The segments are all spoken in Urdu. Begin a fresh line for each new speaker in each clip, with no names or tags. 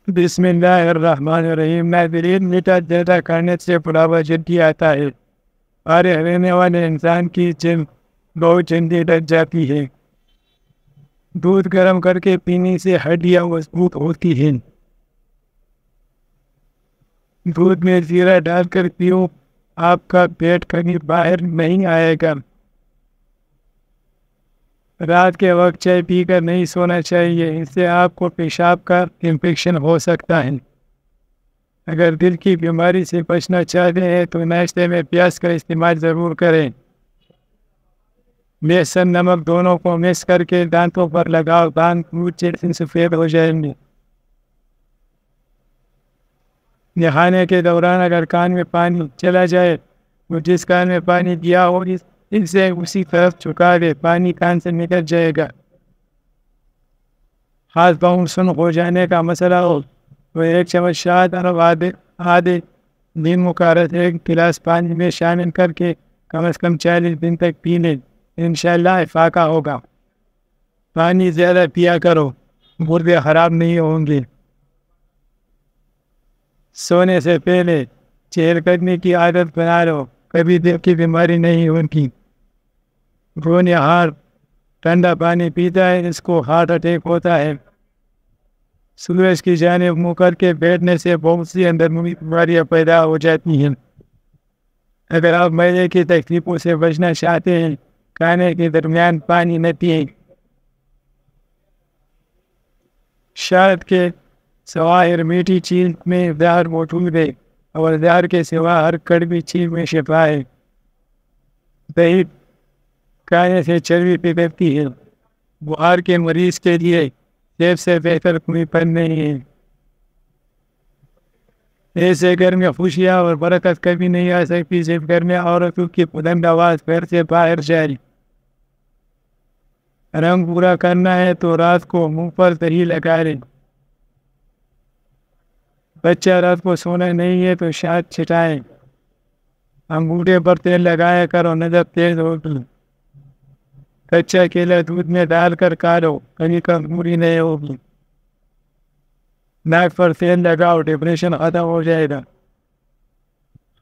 بسم اللہ الرحمن الرحیم۔ ناظرین، میٹھا زیادہ کھانے سے بڑھاپا جلدی آتا ہے اور رہنے والے انسان کی جلد بہت جلدی ڈٹ جاتی ہے۔ دودھ گرم کر کے پینے سے ہڈیاں مضبوط ہوتی ہیں۔ دودھ میں زیرہ ڈال کر پیو، آپ کا پیٹ کبھی باہر نہیں آئے گا۔ رات کے وقت چائے پی کر نہیں سونا چاہیے، اس سے آپ کو پیشاب کا انفیکشن ہو سکتا ہے۔ اگر دل کی بیماری سے بچنا چاہتے ہیں تو ناشتے میں پیاز کا استعمال ضرور کریں۔ لہسن نمک دونوں کو مکس کر کے دانتوں پر لگاؤ، دانت جلد سفید ہو جائیں گے۔ نہانے کے دوران اگر کان میں پانی چلا جائے تو جس کان میں پانی گیا ہو اسے اسی طرف جھکا دے، پانی کان سے نکل جائے گا۔ ہاتھ پاؤں سن ہو جانے کا مسئلہ ہو تو 1 چمچ شہد اور آدھے نیمبو کا رس 1 گلاس پانی میں شامل کر کے کم از کم 40 دن تک پی لیں، انشاءاللہ افاقہ ہوگا۔ پانی زیادہ پیا کرو، گردے خراب نہیں ہوں گے۔ سونے سے پہلے چہل قدمی کی عادت بنا لو، کبھی دل کی بیماری نہیں ہوگی۔ ہونہار ٹھنڈا پانی پیتا ہے، اس کو ہارٹ اٹیک ہوتا ہے۔ سورج کی جانب منہ کر کے بیٹھنے سے بہت سی اندرونی بیماریاں پیدا ہو جاتی ہیں۔ اگر آپ معدے کی تکلیفوں سے بچنا چاہتے ہیں، کھانے کے درمیان پانی نہ پئیں۔ شہد کے سوا ہر میٹھی چیز میں زہر موجود ہے اور زہر کے سوا ہر کڑوی چیز میں شفا ہے۔ دہی کھانے سے چربی پگھلتی ہے، بخار کے مریض کے لیے سیب سے بہتر کوئی پھل نہیں ہے۔ ایسے گھر میں خوشیاں اور برکت کبھی نہیں آ سکتی جب گھر میں عورتوں کی بلند آواز گھر سے باہر جائے۔ رنگ پورا کرنا ہے تو رات کو منہ پر دہی لگا لیں۔ بچہ رات کو سونا نہیں ہے تو شہد چھٹائیں۔ انگوٹھے پر تیل لگایا کرو، نظر تیز ہوگی۔ کچا کیلا دودھ میں ڈال کر کھالو، کبھی کمزوری نہیں ہوگی۔ ناک پر تیل لگاؤ، ڈپریشن ختم ہو جائے گا۔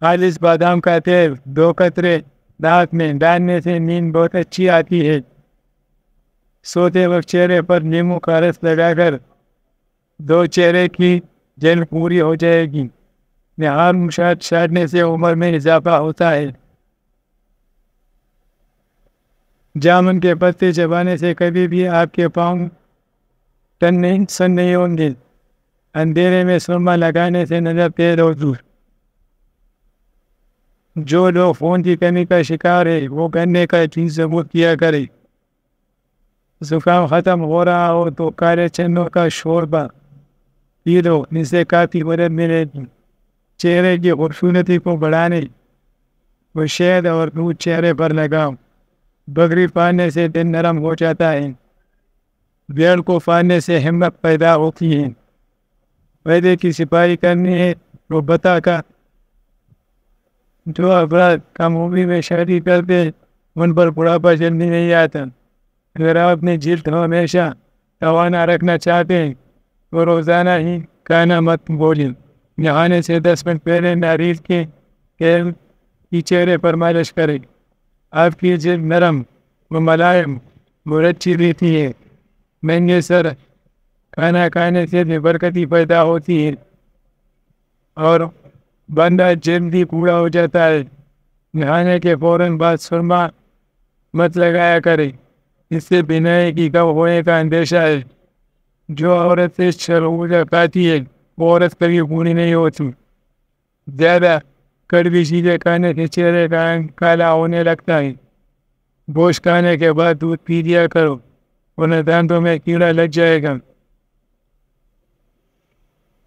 خالص بادام کا تیل 2 قطرے ناک میں ڈالنے سے نیند بہت اچھی آتی ہے۔ سوتے وقت چہرے پر نیمبو کا رس لگا کر دو، چہرے کی جلد پوری ہو جائے گی۔ نہار مشاط چھاڑنے سے عمر میں اضافہ ہوتا ہے۔ جامن کے پتے چبانے سے کبھی بھی آپ کے پاؤں سن نہیں ہوں گے۔ اندھیرے میں سرما لگانے سے نظر تیز ہوگی۔ جو لوگ خون کی کمی کا شکار ہے وہ گنے کا جوس ضرور کیا کرے۔ زکام ختم ہو رہا ہو تو کالے چنوں کا شوربہ پی لو، اس سے کافی مدد ملے گی۔ چہرے کی خوبصورتی کو بڑھانے وہ شہد اور دودھ چہرے پر لگاؤ، بگڑی پھاڑنے سے دل نرم ہو جاتا ہے۔ بیڑ کو پھاڑنے سے ہمت پیدا ہوتی ہے۔ وعدے کی سپاہی کرنی ہے وہ بتا کا جو افراد کم عمری میں شادی کرتے ان پر بڑھاپا جلدی نہیں آتا۔ اگر آپ اپنی جلد ہمیشہ توانا رکھنا چاہتے ہیں تو روزانہ ہی کھانا مت بھولیں۔ نہانے سے 10 منٹ پہلے ناریل کے تیل کی چہرے پر مالش کریں۔ آپ کی جلد نرم و ملائم اور اچھی رہتی ہے۔ مہنگے سر کھانا کھانے سے بھی برکتی پیدا ہوتی ہے اور بندہ جلدی پورا ہو جاتا ہے۔ نہانے کے فوراً بعد سرما مت لگایا کرے، اس سے بینائی کی کم ہونے کا اندیشہ ہے۔ جو عورت سے شربوزہ کھاتی ہے وہ عورت کبھی پوری نہیں ہوتی۔ زیادہ کڑوی چیزیں کھانے سے چہرے کا رنگ کالا ہونے لگتا ہے۔ گوشت کھانے کے بعد دودھ پی لیا کرو ورنہ دانتوں میں کیڑا لگ جائے گا۔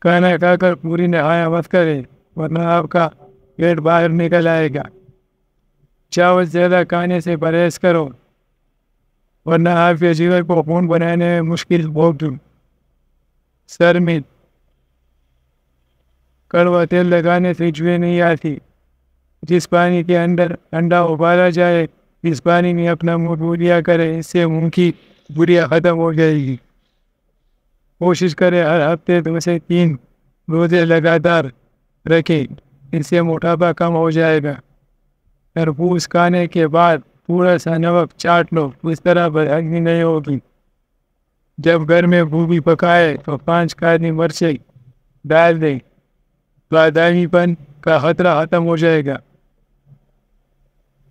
کھانا کھا کر پوری نہایا مت کرے ورنہ آپ کا پیٹ باہر نکل آئے گا۔ چاول زیادہ کھانے سے پرہیز کرو ورنہ آپ کے جگر کو خون بنانے میں مشکل ہوگی۔ سر میں کڑوا تیل لگانے سے جوئیں نہیں آتی۔ جس پانی کے اندر انڈا ابالا جائے اس پانی میں اپنا منہ دھو لیا کرے، اس سے منہ کی بریاں ختم ہو جائے گی۔ کوشش کرے ہر ہفتے 2 سے 3 روزے لگاتار رکھیں، اس سے موٹاپا کم ہو جائے گا۔ تربوز کھانے کے بعد تھوڑا سا نمک چاٹ لو، اس طرح بدہضمی نہیں ہوگی۔ جب گھر میں گوبھی پکائے تو 5 کالی مرچیں ڈال دیں، بادامی پن کا خطرہ ختم ہو جائے گا۔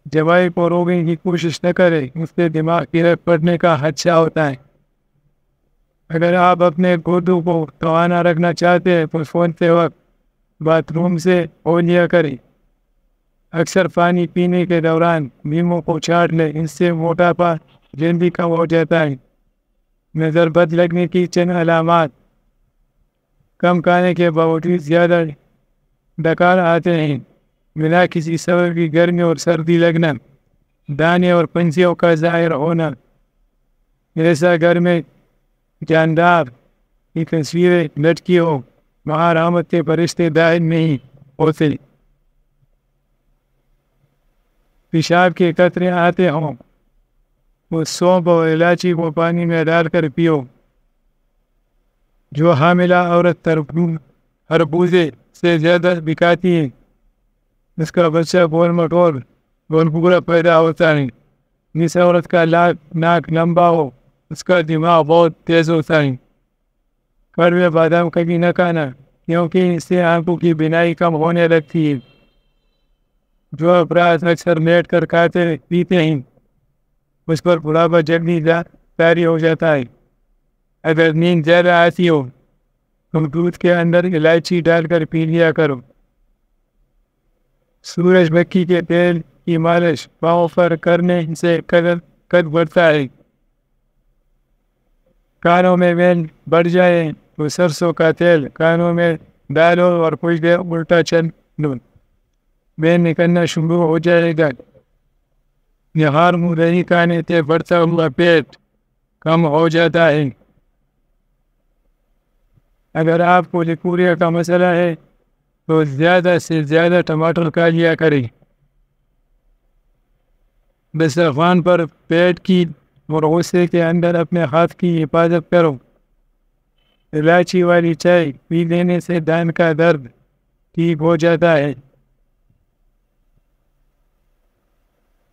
دوائی کو روکنے کی کوشش نہ کریں، اس سے دماغ کی رگ پڑنے کا خدشہ ہوتا ہے۔ اگر آپ اپنے گردوں کو توانا رکھنا چاہتے ہیں تو سوتے وقت باتھ روم سے ہو لیا کریں۔ اکثر پانی پینے کے دوران لیموں کو چاٹ لیں، اس سے موٹاپا جلدی کم ہو جاتا ہے۔ نظر بد لگنے کی چند علامات: کم کھانے کے باوجود زیادہ ڈکار آتے ہیں، بنا کسی سبب کی گرمی اور سردی لگنا، دانے اور پنسیوں کا ظاہر ہونا، ایسا گھر میں جاندار کی تصویریں لٹکی ہو، وہاں رحمت کے فرشتے داخل نہیں ہوتے، پیشاب کے قطرے آتے ہوں، وہ سونف اور الائچی کو پانی میں ڈال کر پیو۔ جو حاملہ عورت خربوزے سے زیادہ بکاتی ہے، اس کا بچہ گول مٹول گول بگڑا پیدا ہوتا ہے۔ جس عورت کا ناک لمبا ہو، اس کا دماغ بہت تیز ہوتا ہے۔ کڑوے بادام کبھی نہ کھانا، کیونکہ اس سے آنکھوں کی بینائی کم ہونے لگتی ہے۔ جو افراد اکثر لیٹ کر کھاتے پیتے ہیں، اس پر بڑھاپا جلدی طاری ہو جاتا ہے۔ اگر نیند زیادہ آتی ہو تو دودھ کے اندر الائچی ڈال کر پی لیا کرو۔ سورج مکھی کے تیل کی مالش پاؤں پر کرنے سے قد بڑھتا ہے۔ کانوں میں میل بڑھ جائے تو سرسوں کا تیل کانوں میں ڈالو اور کچھ دیر الٹا چل لو، میل نکلنا شروع ہو جائے گا۔ نہار منہ دہی کھانے سے بڑھتا ہوا پیٹ کم ہو جاتا ہے۔ اگر آپ کو لیکوریا کا مسئلہ ہے تو زیادہ سے زیادہ ٹماٹر کھا لیا کریں۔ دسترخوان پر پیٹ کی اور غصے کے اندر اپنے ہاتھ کی حفاظت کرو۔ الائچی والی چائے پی لینے سے دان کا درد ٹھیک ہو جاتا ہے۔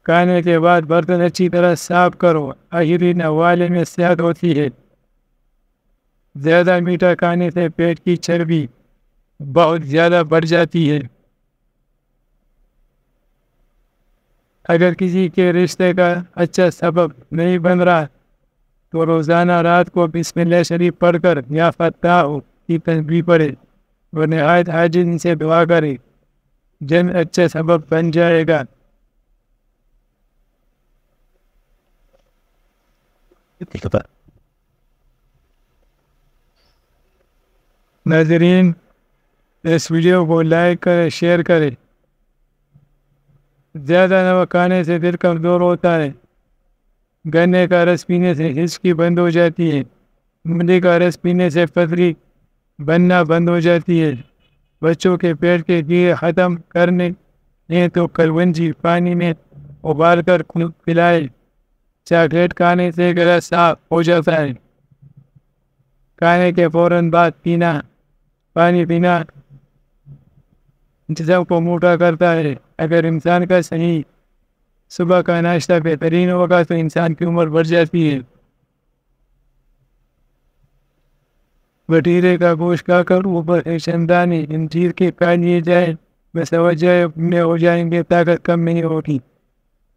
کھانے کے بعد برتن اچھی طرح صاف کرو، آخری نوالے میں صحت ہوتی ہے۔ زیادہ میٹھا کھانے سے پیٹ کی چربی بہت زیادہ بڑھ جاتی ہے۔ اگر کسی کے رشتے کا اچھا سبب نہیں بن رہا تو روزانہ رات کو بسم اللہ شریف پڑھ کر یا فتح کی تسبیح پڑھے اور نہایت عاجزی سے دعا کرے، جن اچھا سبب بن جائے گا۔ ناظرین، اس ویڈیو کو لائک کریں، شیئر کریں۔ زیادہ نمک کھانے سے دل کمزور ہوتا ہے۔ گنے کا رس پینے سے ہچکی بند ہو جاتی ہے۔ املی کا رس پینے سے پتھری بننا بند ہو جاتی ہے۔ بچوں کے پیٹ کے کیڑے ختم کرنے ہیں تو کلونجی پانی میں ابال کر پلائے۔ چاکلیٹ کھانے سے گلا صاف ہو جاتا ہے۔ کھانے کے فوراً بعد پانی پینا جسم کو موٹا کرتا ہے۔ اگر انسان کا صحیح صبح کا ناشتہ بہترین ہوگا تو انسان کی عمر بڑھ جاتی ہے۔ بٹیرے کا گوشت کھا کر اوپر شمدانی انجیر کے کھا لیے جائے، بس میں ہو جائیں گے، طاقت کم نہیں ہوگی۔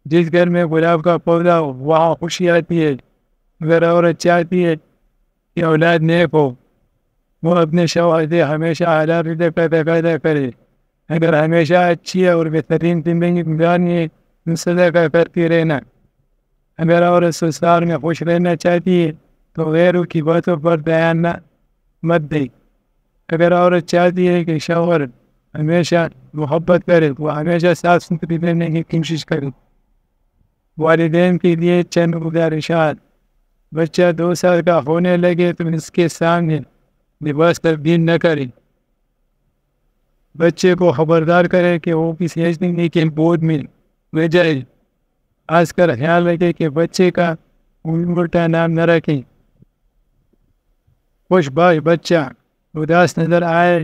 جس گھر میں گلاب کا پودا ہو وہاں خوشی آتی ہے۔ اگر عورت چاہتی ہے کہ اولاد نیک ہو، وہ اپنے شوہر سے ہمیشہ حلال رزق کا تقاضا کرے۔ اگر ہمیشہ اچھی اور بہترین زندگی گزارنی ہے تو صدقہ کرتی رہنا۔ اگر عورت سسرال میں خوش رہنا چاہتی ہے تو غیروں کی باتوں پر دھیان مت دے۔ اگر عورت چاہتی ہے کہ شوہر ہمیشہ محبت کرے، وہ ہمیشہ صاف ستھری رہنے کی کوشش کرے۔ والدین کے لیے چند گزارشات: بچہ 2 سال کا ہونے لگے تو اس کے سامنے لباس تبدیل نہ کرے۔ بچے کو خبردار کرے کہ وہ کسی ایسی کے بود میں لے جائے۔ خاص کر خیال رکھے کہ بچے کا الٹا نام نہ رکھیں۔ خوش باش بچہ اداس نظر آئے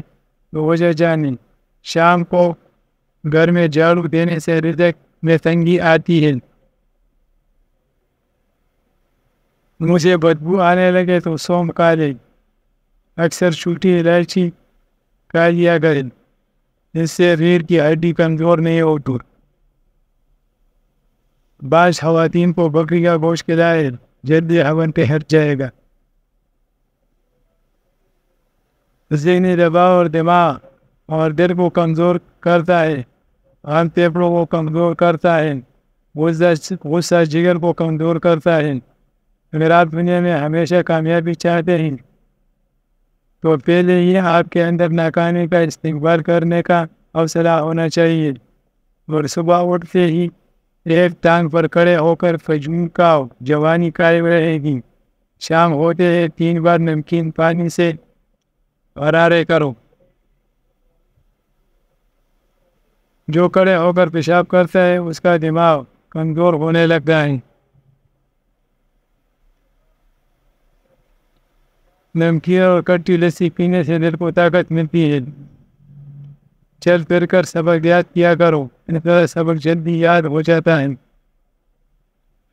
تو وجہ جانے. شام کو گھر میں جھاڑو دینے سے رزق میں تنگی آتی ہے. منہ سے بدبو آنے لگے تو سونف کھا لے. اکثر چھوٹی الائچی کھا لیا کرے. اس سے ریڑھ کی ہڈی کمزور نہیں ہوتی. بعض خواتین کو بکری کا گوشت کھلائے جلدی حمل پہ ہٹ جائے گا. ذہنی دباؤ اور دماغ اور دل کو کمزور کرتا ہے. عام پھیپھڑوں کو کمزور کرتا ہے. غصہ جگر کو کمزور کرتا ہے. اگر آپ دنیا میں ہمیشہ کامیابی چاہتے ہیں تو پہلے ہی آپ کے اندر ناکامی کا استقبال کرنے کا حوصلہ ہونا چاہیے. اور صبح اٹھتے ہی ایک ٹانگ پر کھڑے ہو کر فجور کھاؤ. جوانی قائم رہے گی. شام ہوتے ہی 3 بار نمکین پانی سے غرارے کرو. جو کھڑے ہو کر پیشاب کرتا ہے اس کا دماغ کمزور ہونے لگتا ہے. نمکین اور کھٹی لسی پینے سے دل کو طاقت ملتی ہے. چل پھر کر سبق یاد کیا کرو. اس طرح سبق جلدی یاد ہو جاتا ہے.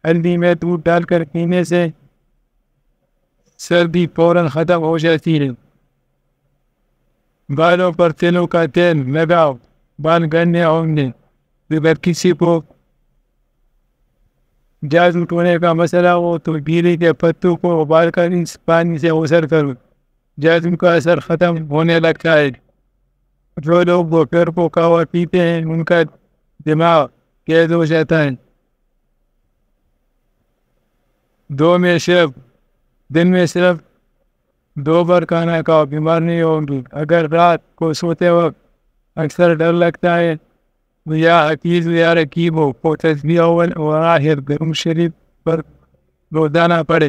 ہلدی میں دودھ ڈال کر پینے سے سردی فوراً ختم ہو جاتی ہے. بالوں پر تلوں کا تیل لگاؤ. بال گھنے ہوں گے. اگر کسی کو جادو ٹونے کا مسئلہ ہو تو بیری کے پتوں کو ابال کر اس پانی سے غسل کرو. جادو کا اثر ختم ہونے لگتا ہے. جو لوگ دوپہر کو قہوہ پیتے ہیں ان کا دماغ تیز ہو جاتا ہے. دن میں صرف 2 بار کھانا کھاؤ. بیمار نہیں ہوگی. اگر رات کو سوتے وقت اکثر ڈر لگتا ہے یا حفیظ یا رقیب ہو کو تسبیح اول اور آخر درود شریف پر روزانہ پڑھے.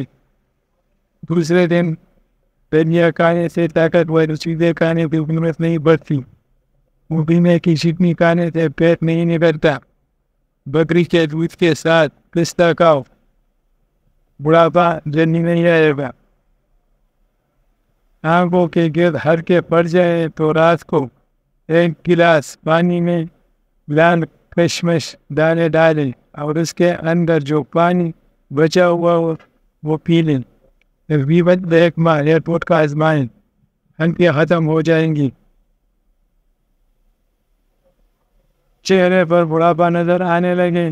دوسرے دن دلیا کھانے سے طاقتور چیزیں کھانے کی ضرورت نہیں پڑتی. مبینے کی چٹنی کھانے سے پیٹ نہیں نکلتا. بکری کے دودھ کے ساتھ پستہ کھاؤ. بڑھاپا جلدی نہیں آئے گا. آنکھوں کے گرد ہلکے پڑ جائے تو رات کو 1 گلاس پانی میں لال کشمش دانے ڈالیں اور اس کے اندر جو پانی بچا ہوا ہو وہ پی لیں. تقریباً 1 ماہ ایئرپورٹ کا آزمائیں. ہلکے ختم ہو جائیں گی. چہرے پر بڑھاپا نظر آنے لگے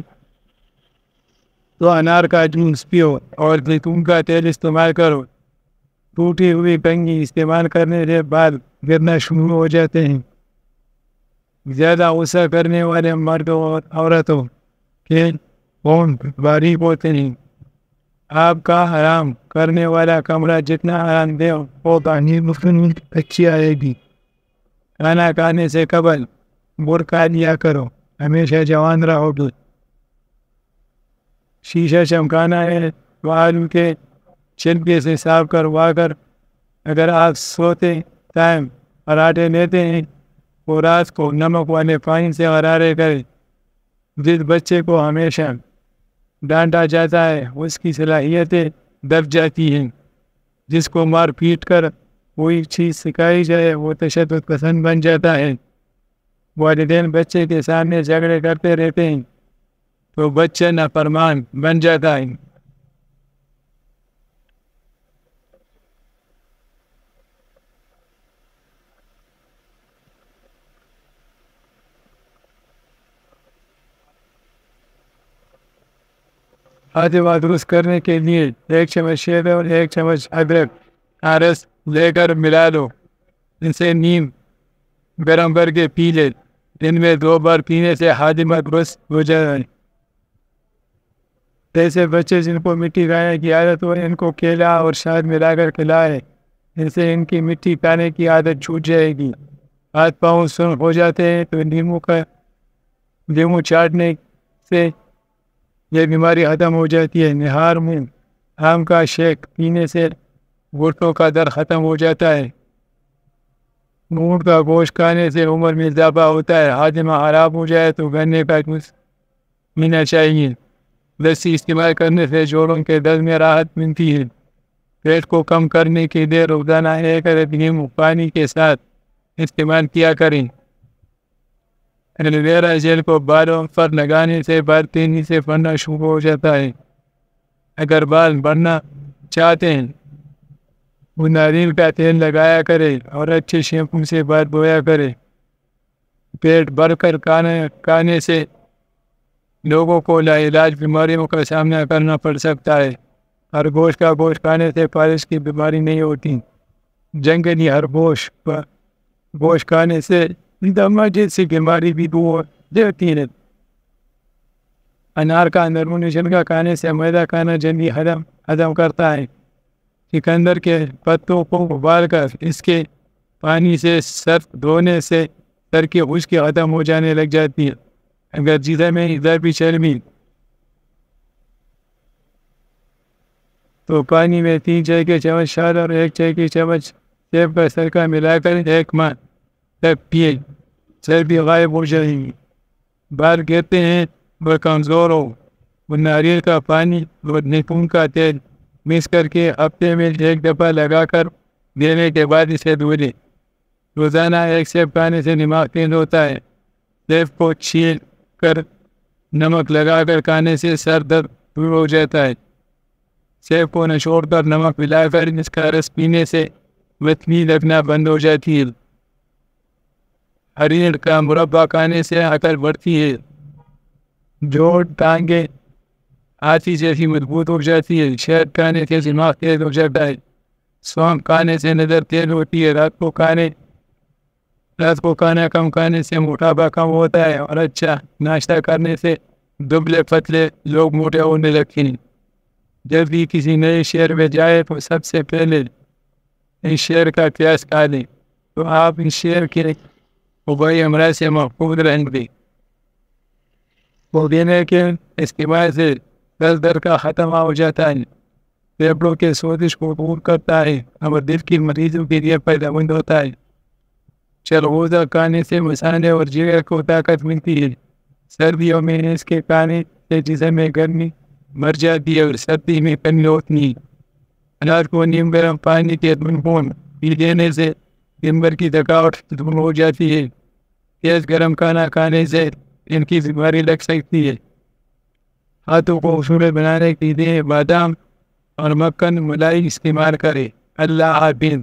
تو انار کا جوس پیو اور زیتون کا تیل استعمال کرو. ٹوٹی ہوئی کنگھی استعمال کرنے سے بال گرنا شروع ہو جاتے ہیں. زیادہ غصہ کرنے والے مردوں اور عورتوں کے خون باریک ہوتے ہیں. آپ کا آرام کرنے والا کمرہ جتنا آرام دہ ہوگا نیند اچھی آئے گی. کھانا کھانے سے قبل برقع لیا کرو. ہمیشہ جوان رہو گے. شیشہ چمکانا ہے تو آلو کے چھلکے سے صاف کروا کر اگر آپ سوتے ٹائم پراٹھے لیتے ہیں تو رات کو نمک والے پانی سے غرارے کریں. جس بچے کو ہمیشہ ڈانٹا جاتا ہے اس کی صلاحیتیں دب جاتی ہیں. جس کو مار پیٹ کر کوئی چیز سکھائی جائے وہ تشدد پسند بن جاتا ہے. والدین بچے کے سامنے جھگڑے کرتے رہتے ہیں تو بچہ نافرمان بن جاتا ہے. خاتمہ درست کرنے کے لیے 1 چمچ شہد اور 1 چمچ ادرک کا رس لے کر ملا لو. اسے نیم گرم کر کے پی لے. دن میں 2 بار پینے سے خاتمہ درست ہو جائے. ایسے بچے جن کو مٹی کھانے کی عادت ہو ان کو کیلا اور شہد ملا کر کھلائے. ان سے ان کی مٹی کھانے کی عادت چھوٹ جائے گی. ہاتھ پاؤں سرخ ہو جاتے ہیں تو لیمو چاٹنے سے یہ بیماری ختم ہو جاتی ہے. نہار میں آم کا شیک پینے سے گھٹنوں کا درد ختم ہو جاتا ہے. اونٹ کا گوشت کھانے سے عمر میں اضافہ ہوتا ہے. ہاضمہ خراب ہو جائے تو گنے کا جوس پینا چاہیے. لسی استعمال کرنے سے جوڑوں کے درد میں راحت ملتی ہے. پیٹ کو کم کرنے کے لیے روزانہ 1 عدد نیمبو پانی کے ساتھ استعمال کیا کریں۔ ایلو ویرا جیل کو بالوں پر لگانے سے بال تیزی سے بڑھنا شروع ہو جاتا ہے۔ اگر بال بڑھنا چاہتے ہیں وہ ناریل کا تیل لگایا کرے اور اچھے شیمپو سے بال دھویا کرے۔ پیٹ بھر کر کھانے سے لوگوں کو لاعلاج بیماریوں کا سامنا کرنا پڑ سکتا ہے۔ خرگوش کا گوشت کھانے سے فالج کی بیماری نہیں ہوتی۔ جنگلی خرگوش کا گوشت کھانے سے دمہ جیسی بیماری بھی دور جاتی ہے۔ انار کا اندرو نشل کا کھانے سے میدا کھانا جلدی ہضم کرتا ہے۔ چقندر کے پتوں کو ابال کر اس کے پانی سے سر دھونے سے سر کی خشکی ختم ہو جانے لگ جاتی ہے۔ اگر جسم میں ادھر بھی چربی تو پانی میں 3 چائے کے چمچ شہد اور 1 چائے کی چمچ سیب کا سرکہ ملا کر 1 ماہ تک پیے، چربی غائب ہو جائے گی۔ بال کہتے ہیں وہ کمزور ہو، وہ ناریل کا پانی اور نیبو کا تیل مکس کر کے ہفتے میں 1 دفعہ لگا کر دینے کے بعد اسے دھو لیں۔ روزانہ 1 سیب کھانے سے دماغ تیز ہوتا ہے۔ سیب کو چھیل کر نمک لگا کر کھانے سے سر درد دور ہو جاتا ہے۔ سیب کو نچوڑ کر نمک ملا کر اس کا رس پینے سے وتنی لگنا بند ہو جاتی ہے۔ ہریر کا مربع کھانے سے عقل بڑھتی ہے۔ جوڑ ٹانگیں ہاتھی جیسی مضبوط ہو جاتی ہے۔ شہد کھانے سے دماغ تیز ہو جاتا ہے۔ سونف کھانے سے نظر تیز ہوتی ہے۔ رات کو کھانا کم کھانے سے موٹاپا کم ہوتا ہے اور اچھا ناشتہ کرنے سے دبلے پتلے لوگ موٹے ہونے لگتے ہیں۔ جب بھی کسی نئے شہر میں جائے تو سب سے پہلے اس شہر کا اتہاس کھا لیں تو آپ اس شہر کے وبائی امراض سے محفوظ رہیں گے۔ پودینے کے استعمال سے دل درد کا خاتمہ ہو جاتا ہے، پھیپھڑوں کے سوزش کو دور کرتا ہے اور دل کی مریضوں کے لیے فائدہ مند ہوتا ہے۔ چرغوزہ کھانے سے مثانے اور جگر کو طاقت ملتی ہے۔ سردیوں میں اس کے کھانے سے جسم میں گرمی مر جاتی ہے اور سردی میں کمی ہوتی ہے۔ رات کو نیم گرم پانی کے گنگون پی لینے سے دن بھر کی تھکاوٹ دور ہو جاتی ہے۔ تیز گرم کھانا کھانے سے ان کی بیماری لگ سکتی ہے۔ ہاتھوں کو خوبصورت بنانے کے لیے بادام اور مکھن ملائی استعمال کریں۔ اللہ حافظ۔